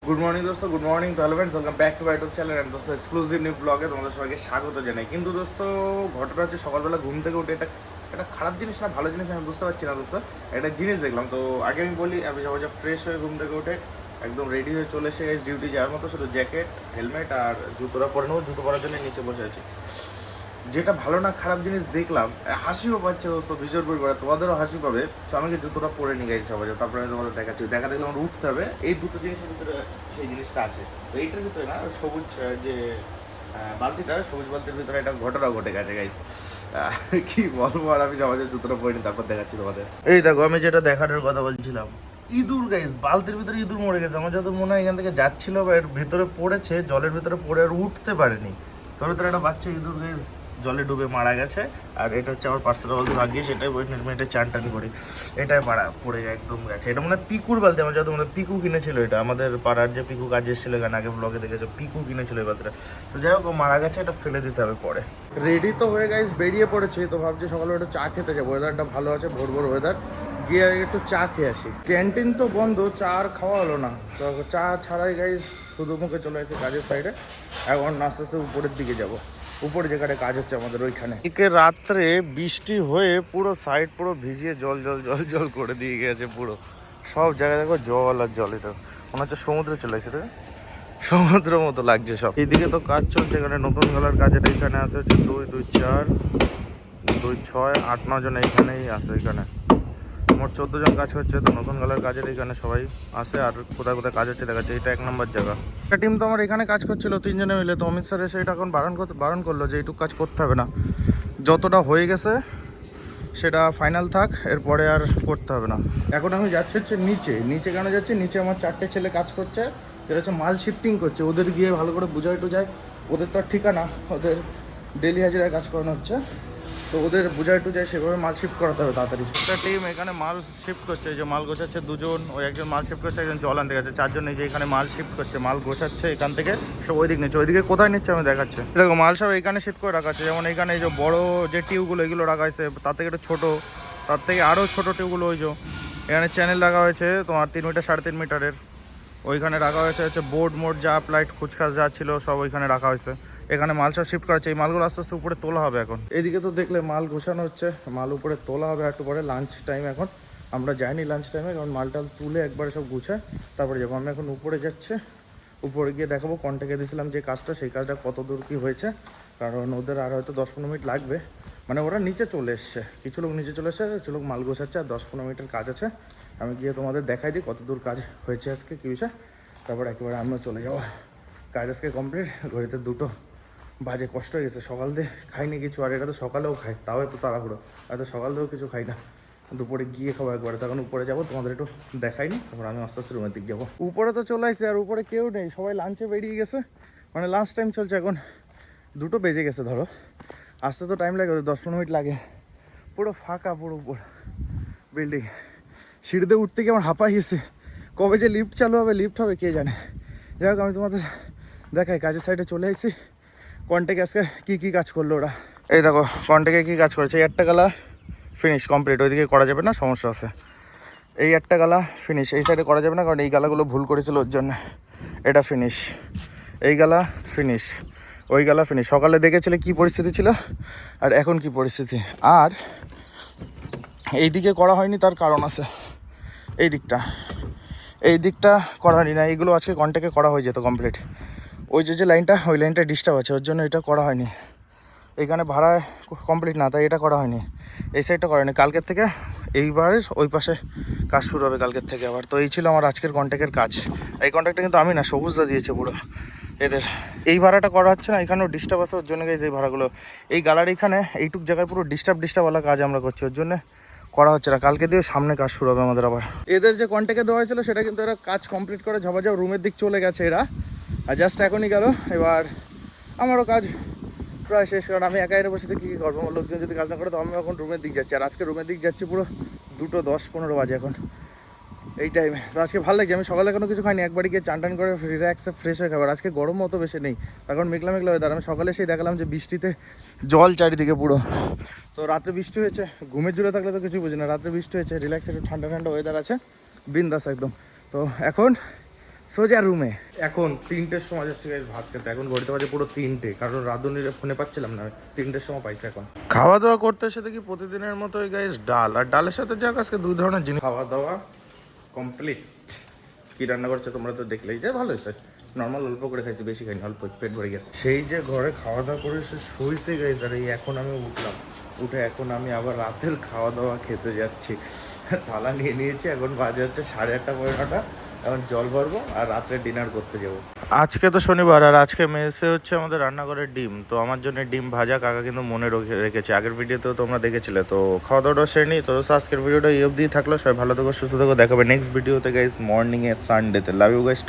Good morning দোস্ত, good morning তো friends, welcome back to my YouTube channel and দোস্ত exclusive new ব্লগে তোমাদের সবাইকে স্বাগত জানাই। কিন্তু দোস্ত ঘটনা হচ্ছে সকালবেলা ঘুম থেকে উঠে এটা খারাপ জিনিস না ভালো জিনিস আমি বুঝতে পারছি না দোস্ত। একটা জিনিস দেখলাম, তো আগে আমি বলি আমি সবাই ফ্রেশ হয়ে ঘুম থেকে উঠে একদম রেডি হয়ে চলে এসে গেছি ডিউটি যাওয়ার মতো, শুধু জ্যাকেট হেলমেট আর জুতোটা পরে নেবো, জুতো পরার জন্য নিচে বসে আছি। যেটা ভালো না খারাপ জিনিস দেখলাম, হাসিও পাচ্ছে দোস্ত, ভীষণ পরিবার তোমাদেরও হাসি পাবে। তো আমাকে জুতোটা পরে নিয়ে গেছি সবাই, তারপরে আমি তোমাদের দেখাচ্ছি। দেখা দেখলে আমার উঠতে হবে, এই দুটো জিনিসের ভিতরে সেই জিনিসটা আছে। তো এইটার ভিতরে না সবুজ যে বালতিটা, সবুজ বালতির ভিতরে একটা ঘটনা ঘটে গেছে গাইস। কি বলবো, আর আমি সবাই জুতোটা পরে নিই, তারপর দেখাচ্ছি তোমাদের। এই দেখো আমি যেটা দেখানোর কথা বলছিলাম, ইঁদুর গাইস, বালতির ভিতরে ইঁদুর মরে গেছে। আমার যত মনে হয় এখান থেকে যাচ্ছিল বা এর ভিতরে পড়েছে, জলের ভিতরে পড়ে আর উঠতে পারেনি। তোর ভিতরে একটা বাচ্চা ইঁদুর গাইস জলে ডুবে মারা গেছে। আর এটা হচ্ছে আমার পার্সেল বালতি, ভাগ্যে সেটাই মিনিটে চান টান করি, এটাই পড়ে যায় একদম গেছে। এটা মানে পিকুর বালতি, আমার যত মানে পিকু কিনেছিল, এটা আমাদের পাড়ার যে পিকু কাজে এসেছিল, এখানে আগে ব্লগে দেখেছো, পিকু কিনেছিল এই বালতিটা। তো যাই হোক, মারা গেছে, এটা ফেলে দিতে হবে পরে। রেডি তো হয়ে গাইস বেরিয়ে পড়েছি, তো ভাবছি সকালে একটু চা খেতে যাবো, ওয়েদারটা ভালো আছে, ভোর ভোর ওয়েদার, গিয়ে আর একটু চা খেয়ে আসি। ক্যান্টিন তো বন্ধ, চা আর খাওয়া হলো না, তো চা ছাড়াই গাইস শুধু মুখে চলে এসেছি কাজের সাইডে। এখন আস্তে আস্তে উপরের দিকে যাব, উপরে যেখানে কাজ হচ্ছে আমাদের ওইখানে। রাত্রে বৃষ্টি হয়ে পুরো সাইড পুরো ভিজিয়ে জল জল জল জল করে দিয়ে গেছে পুরো, সব জায়গায় দেখো জল আর জল। এটা মনে হচ্ছে সমুদ্রে চলে এসেছে, সমুদ্র মতো লাগছে সব। এইদিকে তো কাজ চলছে, এখানে নতুন গলার কাজ, এটা এখানে আছে হচ্ছে 2 2 4 2 6 8 9 জন এইখানেই আছে। এখানে মোট 14 জন কাজ হচ্ছে। তো নতুন গলার কাজের এখানে সবাই আসে, আর কোথায় কোথায় কাজ হচ্ছে দেখাচ্ছে। এটা 1 নম্বর জায়গা। একটা টিম তো আমার এখানে কাজ করছিল 3 জনে মিলে, তো অমিত স্যার এসে এটা এখন বারণ করলো যে এইটুকু কাজ করতে হবে না, যতটা হয়ে গেছে সেটা ফাইনাল থাক, এরপরে আর করতে হবে না। এখন আমি যাচ্ছি হচ্ছে নিচে কেন যাচ্ছি, নিচে আমার 4টে ছেলে কাজ করছে, এটা হচ্ছে মাল শিফটিং করছে। ওদের গিয়ে ভালো করে বুঝাই টুজাই, ওদের তো আর ঠিকানা, ওদের ডেলি হাজিরায় কাজ করানো হচ্ছে, তো ওদের বুঝাই টুজাই সেভাবে মাল শিফট করাতে হবে তাড়াতাড়ি। একটা টিম এখানে মাল শিফট করছে, যে মাল গোছাচ্ছে 2 জন, ওই একজন মাল শিফট করছে, একজন জল আনতে গেছে। 4 জন এই যে এখানে মাল শিফট করছে, মাল গোছাচ্ছে এখান থেকে সব ওই দিক নিচ্ছে। ওইদিকে কোথায় নিচ্ছে আমি দেখাচ্ছি। দেখো মাল সব এখানে শিফট করে রাখা আছে, যেমন এখানে এই যে বড় যে টিউবগুলো এগুলো রাখা হয়েছে, তার থেকে একটু ছোটো, তার থেকে আরও ছোটো টিউবগুলো ওই যে এখানে চ্যানেল রাখা হয়েছে তোমার 3 মিটার 3.5 মিটারের। ওইখানে রাখা হয়েছে হচ্ছে বোর্ড মোড যা প্লাইট খুচখাস যা ছিল সব ওইখানে রাখা হয়েছে। এখানে মাল সব শিফট করা হচ্ছে, এই মালগুলো আস্তে আস্তে উপরে তোলা হবে এখন। এদিকে তো দেখলে মাল গোছানো হচ্ছে, মাল উপরে তোলা হবে একটু পরে। লাঞ্চ টাইম এখন, আমরা যাইনি লাঞ্চ টাইমে, কারণ মালটাল তুলে একবারে সব গুছায় তারপরে যাবো। আমি এখন উপরে যাচ্ছে, উপরে গিয়ে দেখাবো কন্ট্যাক্টে দিয়েছিলাম যে কাজটা, সেই কাজটা কত দূর কী হয়েছে, কারণ ওদের আর হয়তো 10-15 মিনিট লাগবে। মানে ওরা নিচে চলে এসছে, কিছু লোক নিচে চলে এসছে, কিছু লোক মাল গোছাচ্ছে, আর 10-15 মিনিটের কাজ আছে। আমি গিয়ে তোমাদের দেখাই দিই কত দূর কাজ হয়েছে আজকে, কী হয়েছে, তারপর একেবারে আমিও চলে যাবো। কাজ আজকে কমপ্লিট, ঘড়িতে 2টো বাজে, কষ্ট হয়ে গেছে। সকাল দিয়ে খাইনি কিছু, আর এটা তো সকালেও খাই, তাও এত তাড়াহুড়ো, হয়তো সকাল দিয়েও কিছু খাই না, দুপুরে গিয়ে খাবো একবারে। তখন উপরে যাবো, তোমাদের একটু দেখাইনি, তারপর আমি আস্তে আস্তে রুমের দিক যাবো। উপরে তো চলে আসছে, আর উপরে কেউ নেই, সবাই লাঞ্চে বেরিয়ে গেছে, মানে লাঞ্চ টাইম চলছে এখন, 2টো বেজে গেছে ধরো। আসতে তো টাইম লাগে, 10-15 মিনিট লাগে। পুরো ফাঁকা, পুরো উপর বিল্ডিং, সিঁড়িতে উঠতে গিয়ে আমার হাঁপাই গেছে। কবে যে লিফট চালু হবে, লিফট হবে কে জানে। যাই হোক, আমি তোমাদের দেখাই, কাজের সাইডে চলে আসছি। কন্ট্যাক্ট আজকে কী কাজ করলো ওরা, এই দেখো কন্ট্যাক্টে কী কাজ করেছে। এই একটা গালা ফিনিশ কমপ্লিট, ওইদিকে করা যাবে না, সমস্যা আছে। এই একটা গালা ফিনিশ, এই সাইডে করা যাবে না, কারণ এই গালাগুলো ভুল করেছিল ওর জন্য। এটা ফিনিশ, এই গালা ফিনিশ, ওই গালা ফিনিশ। সকালে দেখেছিলে কী পরিস্থিতি ছিল, আর এখন কি পরিস্থিতি। আর এই দিকে করা হয়নি, তার কারণ আছে। এই দিকটা করা হয়নি না, এইগুলো আজকে কন্ট্যাক্টে করা হয়ে যেত কমপ্লিট। ওই যে লাইনটা, ওই লাইনটা ডিস্টার্ব আছে, ওর জন্য এটা করা হয়নি। এখানে ভাড়ায় কমপ্লিট না, তাই এটা করা হয়নি। এই সাইডটা করা হয়নি, কালকের থেকে এইবারের ওই পাশে কাজ শুরু হবে কালকের থেকে আবার। তো এই ছিল আমার আজকের কন্ট্যাক্টের কাজ। এই কন্ট্যাক্টটা কিন্তু আমি না, সবুজদা দিয়েছে পুরো এদের। এই ভাড়াটা করা হচ্ছে না, এখানেও ডিস্টার্ব আছে, ওর জন্য গেছে এই ভাড়াগুলো। এই গ্যালারি এখানে এইটুক জায়গায় পুরো ডিস্টার্বওয়ালা কাজ আমরা করছি, ওর জন্য করা হচ্ছে না। কালকে দিয়ে সামনে কাজ শুরু হবে আমাদের আবার। এদের যে কন্ট্যাক্টে দেওয়া হয়েছিল সেটা কিন্তু এরা কাজ কমপ্লিট করে ঝাপাঝাপ রুমের দিক চলে গেছে এরা, আর জাস্ট এখনই গেল। এবার আমারও কাজ প্রায় শেষ, কারণ আমি একা বসে থেকে কী করবো, আমার লোকজন যদি কাজ না করে, তো আমি এখন রুমের দিক যাচ্ছি। আর আজকে রুমের দিক যাচ্ছি পুরো 2টো 10-15 বাজে এখন এই টাইমে। তো আজকে ভালো লাগছে, আমি সকালে এখনও কিছু খাইনি, একবারে গিয়ে চান টান করে রিল্যাক্সে ফ্রেশ হয়ে খাবার। আজকে গরম অত বেশি নেই, এখন মেঘলা ওয়েদার। আমি সকালে এসেই দেখলাম যে বৃষ্টিতে জল চারিদিকে পুরো। তো রাত্রে বৃষ্টি হয়েছে, ঘুমের জুড়ে থাকলে তো কিছু বুঝি না, রাত্রে বৃষ্টি হয়েছে, রিল্যাক্স একটু ঠান্ডা ওয়েদার আছে, বিন্দাস একদম। তো এখন সোজা রুমে। এখন 3টের সময় যাচ্ছে গাইস ভাত খেতে। এখন ঘড়িতে বাজে পুরো 3টে, কারণ রাঁধুনির ফোনে পাচ্ছিলাম না, 3টের সময় পাইছে। এখন খাওয়া দাওয়া করতে এসে দেখি প্রতিদিনের মতোই গাইস ডাল, আর ডালের সাথে যাক আজকে 2 ধরনের জিনিস। খাওয়া দাওয়া কমপ্লিট। কি রান্না করছে তোমরা তো দেখলেই, যে ভালো হয়েছে। নর্মাল অল্প করে খাইছি, বেশি খাইনি, অল্প, পেট ভরে গেছে। সেই যে ঘরে খাওয়া দাওয়া করে এসে শুইছে গাইস, আর এই এখন আমি উঠলাম, উঠে এখন আমি আবার রাতের খাওয়া দাওয়া খেতে যাচ্ছি। থালা নিয়ে নিয়েছি, এখন বাজে হচ্ছে 8:30 9:30। এখন জল ভরবো আর রাত্রে ডিনার করতে যাবো। আজকে তো শনিবার, আর আজকে মেসে হচ্ছে আমাদের রান্নাঘরের ডিম। তো আমার জন্য ডিম ভাজা কাকা কিন্তু মনে রেখেছে, আগের ভিডিওতেও তোমরা দেখেছিলে। তো খাওয়া দাওয়াটা সেরে নিই। তো আজকের ভিডিওটা এই অবধি থাকলো। সবাই ভালো থেকো, সুস্থ থেকো, দেখাবে নেক্সট ভিডিওতে গাইস, মর্নিংয়ে, সানডেতে। Love you guys.